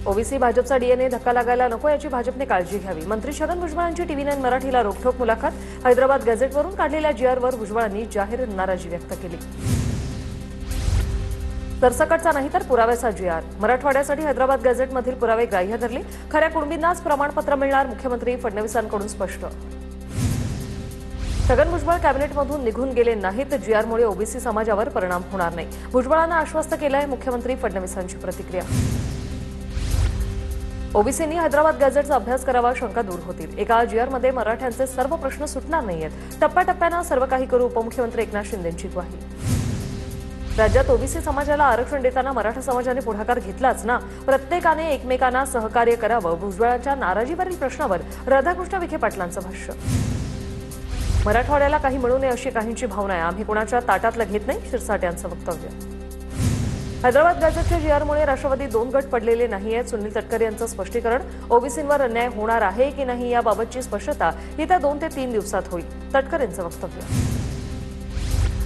OBC भाजपचा DNA धक्का लागायला नको याची भाजपने काळजी घ्यावी। मंत्री छगन भुजबळांची TV9 मराठीला रोखठोक मुलाखत। हैदराबाद गॅझेटवरून काढलेल्या जीआरवर भुजबळांनी जाहीर नाराजी व्यक्त केली। सरसकटचा नाही तर पुराव्याचा जीआर। मराठवाड्यासाठी हैदराबाद गॅझेटमधील पुरावे ग्राह्य धरले। खऱ्या कुणबींनाच प्रमाणपत्र मिळणार, मुख्यमंत्री फडणवीसांकडून स्पष्ट। छगन भुजबळ कॅबिनेटमधून निघून गेले नाहीत, जीआरमुळे ओबीसी समाजावर परिणाम होणार नाही, भुजबळांना आश्वस्त केलंय, मुख्यमंत्री फडणवीसांची प्रतिक्रिया। ओबीसींनी हैदराबाद गॅझेटचा अभ्यास करावा, शंका दूर होतील। एका जीआरमध्ये मराठ्यांचे सर्व प्रश्न सुटणार नाहीयेत, टप्प्याटप्प्यानं सर्व काही करू, उपमुख्यमंत्री एकनाथ शिंदेंची ग्वाही। राज्यात ओबीसी समाजाला आरक्षण देताना मराठा समाजाने पुढाकार घेतलाच ना, प्रत्येकाने एकमेकांना सहकार्य करावं, भुजबळांच्या नाराजीवरील प्रश्नावर राधाकृष्ण विखे पाटलांचं भाष्य। मराठवाड्याला काही मिळू नये अशी काहींची भावना आहे, आम्ही कोणाच्या ताटातलं घेत नाही, शिरसाट यांचं वक्तव्य। हैदराबाद गॅझेटच्या जीआरमुळे राष्ट्रवादी 2 गट पडलेले नाहीये, सुनील तटकरे यांचं स्पष्टीकरण। ओबीसींवर अन्याय होणार आहे की नाही याबाबतची स्पष्टता येत्या 2 ते 3 दिवसात होईल, तटकरेंचं वक्तव्य।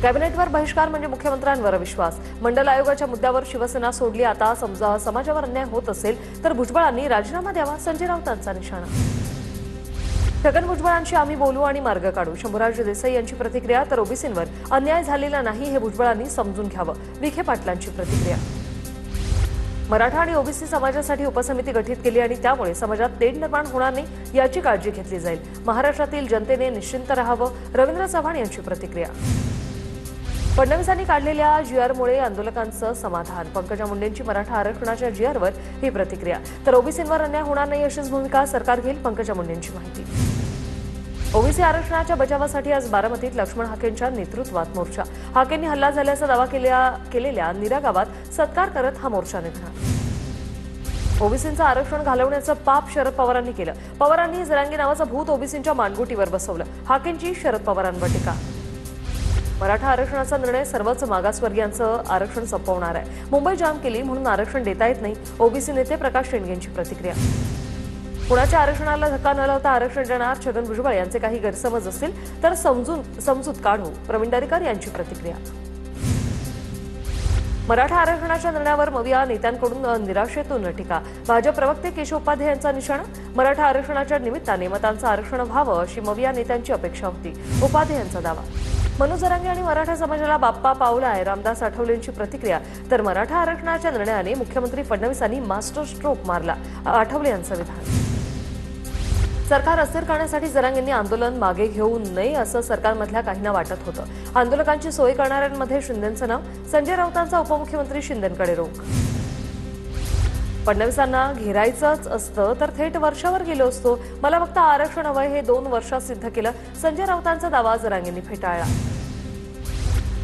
कॅबिनेटवर बहिष्कार म्हणजे मुख्यमंत्र्यांवर विश्वास। मंडल आयोगाच्या मुद्द्यावर शिवसेना सोडली, आता समजा समाजावर अन्याय होत असेल तर भुजबळांनी राजीनामा द्यावा, संजय राऊतांचा निशाणा। छगन भुजबळांशी आम्ही बोलू आणि मार्ग काढू, शंभूराज देसाई यांची प्रतिक्रिया। तर ओबीसींवर अन्याय झालेला नाही हे भुजबळांनी समजून घ्यावं, विखे पाटलांची प्रतिक्रिया। मराठा आणि ओबीसी समाजासाठी उपसमिती गठीत केली आणि त्यामुळे समाजात तेढ निर्माण होणार नाही याची काळजी घेतली जाईल, महाराष्ट्रातील जनतेने निश्चिंत राहावं, रवींद्र चव्हाण यांची प्रतिक्रिया। फडणवीसांनी काढलेल्या जीआरमुळे आंदोलकांचं समाधान, पंकजा मुंडेंची मराठा आरक्षणाच्या जीआरवर ही प्रतिक्रिया। तर ओबीसींवर अन्याय होणार नाही अशीच भूमिका सरकार घेईल, पंकजा मुंडेंची माहिती। ओबीसी आरक्षणाच्या बचावासाठी आज बारामतीत लक्ष्मण हाकेंच्या नेतृत्वात मोर्चा। हाकेंनी हल्ला झाल्याचा दावा केलेल्या नीरा गावात सत्कार करत हा मोर्चा निघणार। ओबीसींचं आरक्षण घालवण्याचं पाप शरद पवारांनी केलं, पवारांनी जरांगे नावाचं भूत ओबीसींच्या मानगुटीवर बसवलं, हाकेंची शरद पवारांवर टीका। मराठा आरक्षणाचा निर्णय सर्वच मागासवर्गीयांचं आरक्षण संपवणार आहे, मुंबई जाम केली म्हणून आरक्षण देता येत नाही, ओबीसी नेते प्रकाश शेंडगेंची प्रतिक्रिया। पुण्याच्या आरक्षणाला धक्का न लावता आरक्षण देणार, छगन भुजबळ यांचे काही गैरसमज असतील तर समजूत काढू, प्रवीण दरेकर यांची प्रतिक्रिया। मराठा आरक्षणाच्या निर्णयावर मविया नेत्यांकडून निराशेतून टीका, भाजप प्रवक्ते केशव उपाध्ये यांचा निशाणा। मराठा आरक्षणाच्या निमित्ताने मतांचं आरक्षण व्हावं अशी मविया नेत्यांची अपेक्षा होती, उपाध्ये यांचा दावा। मनोज जरांगे आणि मराठा समाजाला बाप्पा पावलाय, रामदास आठवलेंची प्रतिक्रिया। तर मराठा आरक्षणाच्या निर्णयाने मुख्यमंत्री फडणवीसांनी मास्टर स्ट्रोक मारला, आठवले यांचं विधान। सरकार अस्थिर करण्यासाठी जरांगेंनी आंदोलन मागे घेऊ नये असं सरकारमधल्या काहींना वाटत होतं। आंदोलकांची सोय करणाऱ्यांमध्ये शिंदेंचं नाव, संजय राऊतांचा उपमुख्यमंत्री शिंदेंकडे रोख। फडणवीसांना घेरायचंच असतं तर थेट वर्षावर गेलो असतो, मला फक्त आरक्षण हवंय हे 2 वर्षात सिद्ध केलं, संजय राऊतांचा दावा जरांगेंनी फेटाळला।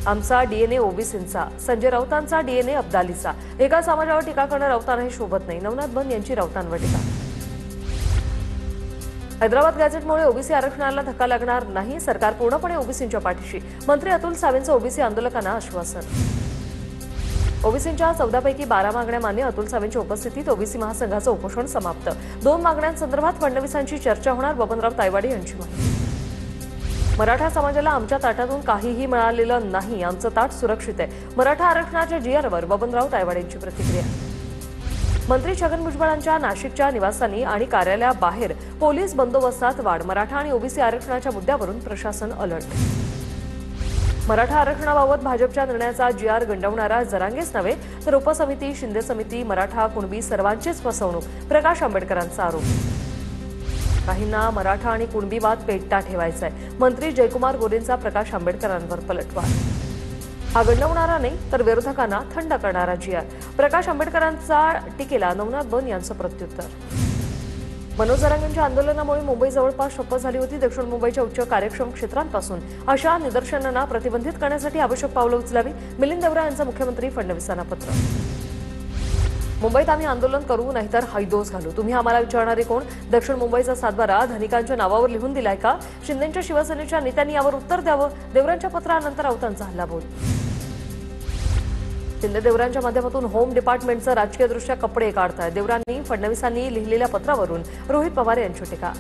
आमचा डीएनए ओबीसींचा, संजय राऊतांचा डीएनए अब्दालीचा, एका समाजावर टीका करणं राऊतांनाही शोभत नाही, नवनाथ बन यांची राऊतांवर टीका। हैदराबाद गॅझेटमुळे ओबीसी आरक्षणाला धक्का लागणार नाही, सरकार पूर्णपणे ओबीसींच्या पाठीशी, मंत्री अतुल सावेंचं ओबीसी आंदोलकांना आश्वासन। ओबीसींच्या 14 पैकी 12 मागण्या मान्य, अतुल सावेंच्या उपस्थितीत ओबीसी महासंघाचं उपोषण समाप्त। 2 मागण्यांसंदर्भात फडणवीसांची चर्चा होणार, बबनराव तायवाडे यांची माहिती। मराठा समाजाला आमच्या ताटातून काहीही मिळालेलं नाही, आमचं ताट सुरक्षित आहे, मराठा आरक्षणाच्या जीआरवर बबनराव तायवाडेंची प्रतिक्रिया। मंत्री छगन भुजबळांच्या नाशिकच्या निवासस्थानी आणि कार्यालयाबाहेर पोलीस बंदोबस्तात वाढ, मराठा आणि ओबीसी आरक्षणाच्या मुद्द्यावरून प्रशासन अलर्ट। मराठा आरक्षणाबाबत भाजपच्या निर्णयाचा जीआर गंडवणारा जरांगेच नव्हे तर उपसमिती, शिंदे समिती, मराठा कुणबी सर्वांचीच फसवणूक, प्रकाश आंबेडकरांचा आरोप। काहींना मराठा आणि कुणबी वाद पेटता ठेवायचा आहे, मंत्री जयकुमार गोरेंचा प्रकाश आंबेडकरांवर पलटवार। हा गंडवणारा नाही तर विरोधकांना थंड करणारा जीआर, प्रकाश आंबेडकरांचा टीकेला नवनाथ बन यांचं प्रत्युत्तर। मनोज जरांगेंच्या आंदोलनामुळे मुंबई जवळपास ठप्प झाली होती, दक्षिण मुंबईच्या उच्च कार्यक्षम क्षेत्रांपासून अशा निदर्शनांना प्रतिबंधित करण्यासाठी आवश्यक पावलं उचलावी, मिलिंद देवरा यांचं मुख्यमंत्री फडणवीसांना पत्र। मुंबईत आम्ही आंदोलन करू नाहीतर हैदोस घालू, तुम्ही आम्हाला विचारणारे कोण, दक्षिण मुंबईचा सातबारा धनिकांच्या नावावर लिहून दिलाय का, शिंदेंच्या शिवसेनेच्या नेत्यांनी यावर उत्तर द्यावं, देवरांच्या पत्रानंतर राऊतांचा हल्लाबोल। शिंदे देवरांच्या माध्यमातून होम डिपार्टमेंटचं राजकीयदृष्ट्या कपडे काढतायत, देवरांनी फडणवीसांनी लिहिलेल्या पत्रावरून रोहित पवार यांची टीका।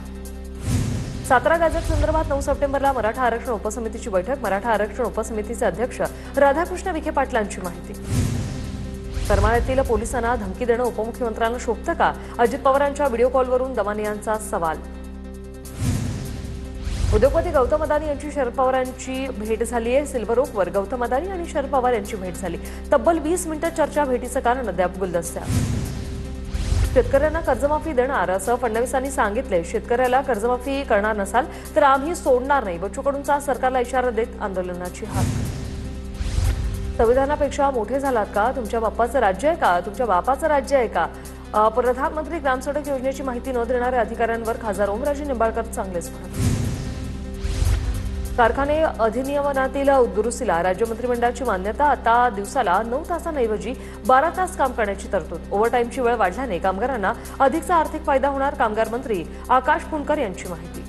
सातारा गॅझेट संदर्भात 9 सप्टेंबरला मराठा आरक्षण उपसमितीची बैठक, मराठा आरक्षण उपसमितीचे अध्यक्ष राधाकृष्ण विखे पाटलांची माहिती। करमाळ्यातील पोलिसांना धमकी देणं उपमुख्यमंत्र्यांना शोभतं का? अजित पवारांच्या व्हिडिओ कॉलवरून दमाने यांचा सवाल. उद्योगपती गौतम अदानी यांची शरद पवारांची भेट झाली आहे. सिल्व्हर ओकवर गौतम अदानी आणि शरद पवार यांची भेट झाली. तब्बल 20 मिनिटं चर्चा. भेटीचं कारण अद्याप गुलदस्त्यात. शेतकऱ्यांना कर्जमाफी देणार असं फडणवीसांनी सांगितले. शेतकऱ्याला कर्जमाफी करणार नसाल तर आम्ही सोडणार नाही. बच्चू कडूंचा सरकारला इशारा देत आंदोलनाची हाक. संविधानापेक्षा मोठे झालात का? तुमच्या बाप्पाचं राज्य आहे का? तुमच्या बापाचं राज्य आहे का? प्रधानमंत्री ग्रामसडक योजनेची माहिती न देणाऱ्या अधिकाऱ्यांवर खासदार ओमराजे निंबाळकर चांगलेच भडकले. कारखाने अधिनियमातील दुरुस्तीला राज्य मंत्रिमंडळाची मान्यता. आता दिवसाला 9 तासांऐवजी 12 तास काम करण्याची तरतूद. ओव्हरटाईमची वेळ वाढल्याने कामगारांना अधिकचा आर्थिक फायदा होणार. कामगार मंत्री आकाश फुंडकर यांची माहिती.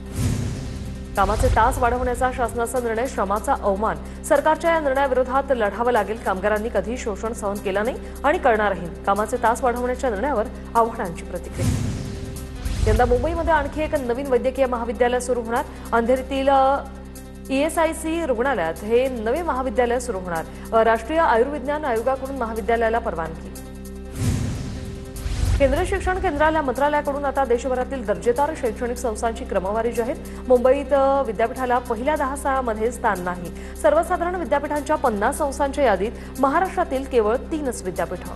कामाचे तास वाढवण्याचा शासनाचा निर्णय श्रमाचा अवमान. सरकारच्या या निर्णयाविरोधात लढावं लागेल. कामगारांनी कधीही शोषण सहन केलं नाही आणि करणारही. कामाचे तास वाढवण्याच्या निर्णयावर आव्हानांची प्रतिक्रिया. यंदा मुंबईमध्ये आणखी एक नवीन वैद्यकीय महाविद्यालय सुरू होणार. अंधेरीतील ESIC रुग्णालयात हे नवे महाविद्यालय सुरू होणार. राष्ट्रीय आयुर्विज्ञान आयोगाकडून महाविद्यालयाला परवानगी. केंद्रीय शिक्षण केंद्रालय मंत्रालयाकडून आता देशभरातील दर्जेदार शैक्षणिक संस्थांची क्रमवारी जाहीर. मुंबईत विद्यापीठाला पहिल्या 10 मध्ये स्थान नाही. सर्वसाधारण विद्यापीठांच्या 50 संस्थांच्या यादीत महाराष्ट्रातील केवळ 3च विद्यापीठं.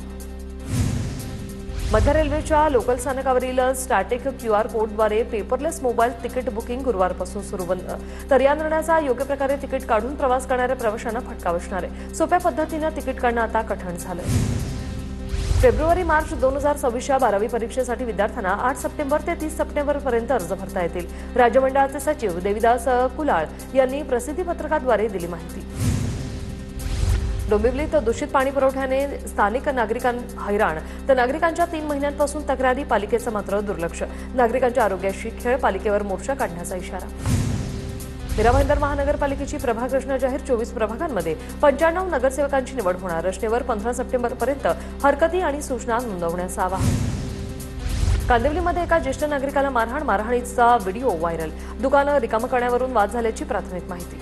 मध्य रेल्वेच्या लोकल स्थानकावरील स्टॅटिक QR कोडद्वारे पेपरलेस मोबाईल तिकीट बुकिंग गुरुवारपासून सुरू बंद. तर या निर्णयाचा योग्य प्रकारे तिकीट काढून प्रवास करणाऱ्या प्रवाशांना फटका बसणार आहे. सोप्या पद्धतीनं तिकीट काढणं आता कठीण झालंय. फेब्रुवारी-मार्च 2026च्या 12वी परीक्षेसाठी विद्यार्थ्यांना 8 सप्टेंबर ते 30 सप्टेंबरपर्यंत अर्ज भरता येतील. राज्य मंडळाचे सचिव देविदास कुलाळ यांनी प्रसिद्धी पत्रकाद्वारे दिली माहिती. डोंबिवलीत दूषित पाणी पुरवठ्याने स्थानिक नागरिकांना हैराण. तर नागरिकांच्या 3 महिन्यांपासून तक्रारी. पालिकेचं मात्र दुर्लक्ष. नागरिकांच्या आरोग्याशी खेळ. पालिकेवर मोर्चा काढण्याचा इशारा. मीरा भाईंदर महानगरपालिकेची प्रभाग रचना जाहीर. 24 प्रभागांमध्ये 95 नगरसेवकांची निवड होणार. रचनेवर 15 सप्टेंबरपर्यंत हरकती आणि सूचना नोंदवण्याचं आवाहन. कांदिवलीमध्ये एका ज्येष्ठ नागरिकाला मारहाण. मारहाणीचा व्हिडिओ व्हायरल. दुकानं रिकामं करण्यावरून वाद झाल्याची प्राथमिक माहिती.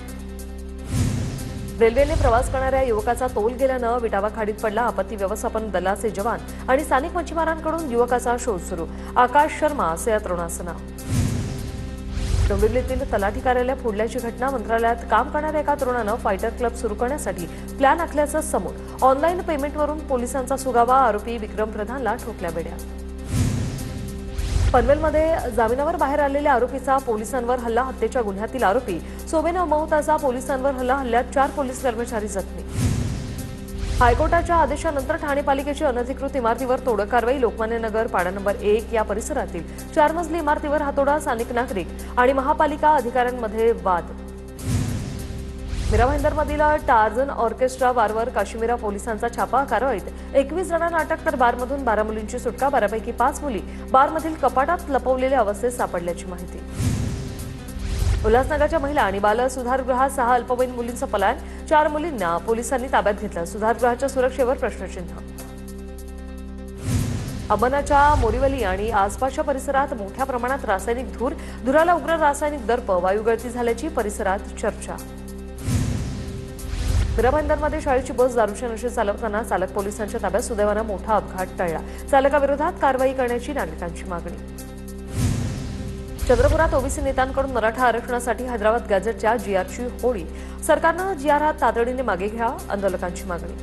रेल्वेने प्रवास करणाऱ्या युवकाचा तोल गेल्यानं विटावा खाडीत पडला. आपत्ती व्यवस्थापन दलाचे जवान आणि स्थानिक मच्छीमारांकडून युवकाचा शोध सुरू. आकाश शर्मा असे या तरुणाचं नाव. डोंबिवलीतील तलाठी कार्यालय फोडल्याची घटना. मंत्रालयात काम करणाऱ्या एका तरुणानं फायटर क्लब सुरू करण्यासाठी प्लॅन आखल्याचं समोर. ऑनलाईन पेमेंटवरून पोलिसांचा सुगावा. आरोपी विक्रम प्रधानला ठोकल्या बेड्या. पनवेलमध्ये जामिनावर बाहेर आलेल्या आरोपीचा पोलिसांवर हल्ला. हत्येच्या गुन्ह्यातील आरोपी सोबेन मौताचा पोलिसांवर हल्ला. हल्ल्यात 4 पोलीस कर्मचारी जखमी. हायकोर्टाच्या आदेशानंतर ठाणे पालिकेची अनधिकृत इमारतीवर तोडक कारवाई. लोकमान्य नगर, पाडा नंबर 1 या परिसरातील 4 मजली इमारतीवर हातोडा. स्थानिक नागरिक आणि महापालिका अधिकाऱ्यांमध्ये वाद. मीरा भाईंदरमधील टार्झन ऑर्केस्ट्रा बारवर काश्मीरा पोलिसांचा छापा. कारवाईत 21 जणांना अटक. तर बारमधून 12 मुलींची सुटका. 12पैकी 5 मुली बारमधील कपाटात लपवलेल्या अवस्थेत सापडल्याची माहिती. उल्हासनगरच्या महिला आणि बाल सुधारगृहात 6 अल्पवयीन मुलींचं पलायन. 4 मुलींना पोलिसांनी ताब्यात घेतलं. सुधारगृहाच्या सुरक्षेवर प्रश्नचिन्ह. अंबनाच्या मोरीवली आणि आसपासच्या परिसरात मोठ्या प्रमाणात रासायनिक धूर. धुराला उग्र रासायनिक दर्प. वायुगळती झाल्याची परिसरात चर्चा. मीरा भाईंदरमध्ये शाळेची बस दारूच्या नशेत चालवताना चालक पोलिसांच्या ताब्यात. सुदैवानं मोठा अपघात टळला. चालकाविरोधात कारवाई करण्याची नागरिकांची मागणी. चंद्रपुरात ओबीसी नेत्यांकडून मराठा आरक्षणासाठी हैदराबाद गॅझेटच्या GRची होळी. सरकारनं GR तातडीने मागे घ्या. आंदोलकांची मागणी.